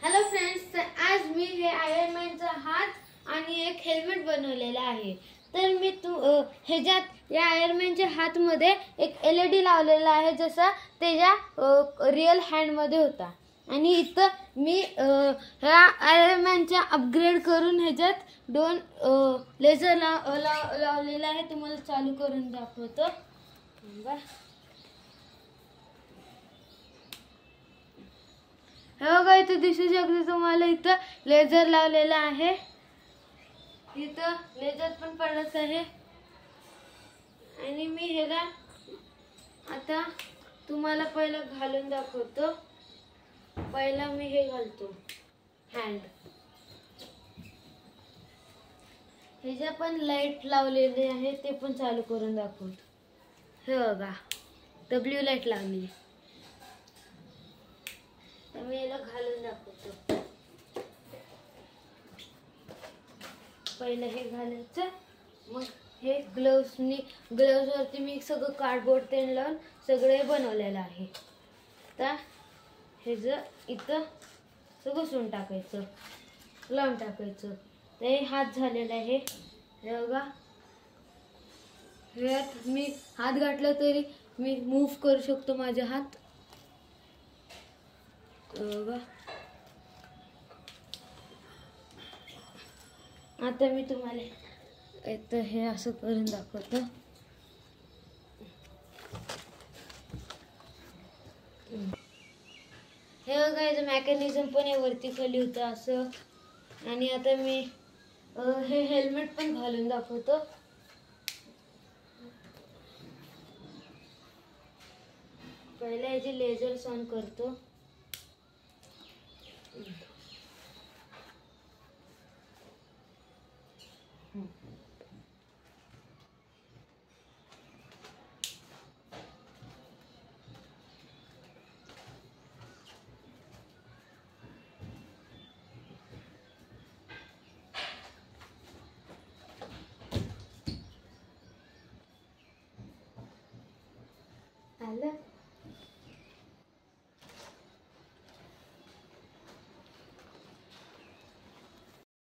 Hello friends, आज मी हे iron मॅनचा हात आणि एक हेल्मेट बनवलेला आहे। तर मी ह्याच्यात या आयरन मॅनच्या हातमध्ये एक LED लावलेला आहे, जसा त्याच्या रिअल हँड मध्ये होता। आणि इथं मी ह्या आयरन मॅनचा अपग्रेड करून ह्याच्यात दोन लेझर लावलेला आहे। तुम्हाला चालू करून दाखवतो। हे बघा, इथे दिसू शकते तुम्हाला, इथं लेझर लावलेला आहे। इथं लेझर पण पडत आहे। आणि मी ह्याला आता तुम्हाला पहिला घालून दाखवतो। पहिला मी हे घालतो हँड। ह्याच्या पण लाईट लावलेली आहे, ते पण चालू करून दाखवतो। हे बघा, W लाईट लावली। मी याला घालून दाखवतो। पहिलं हे घालायचं, मग हे ग्लोव्स वरती मी सगळं कार्डबोर्ड तेन लावून सगळे बनवलेलं आहे। आता हे इथं सगळं सोडून टाकायचं, लावून टाकायचं। ते हात झालेला आहे। हे बघा, ह्यात मी हात घातला तरी मी मूव्ह करू शकतो माझे हात। बघा, आता मी तुम्हाला हे असं करून दाखवतो। हे बघा, याचं मेकॅनिझम पण आहे, वरती खाली होतं असं। आणि आता मी हे हेल्मेट पण घालून दाखवतो। पहिले याचे लेझर ऑन करतो। आलं।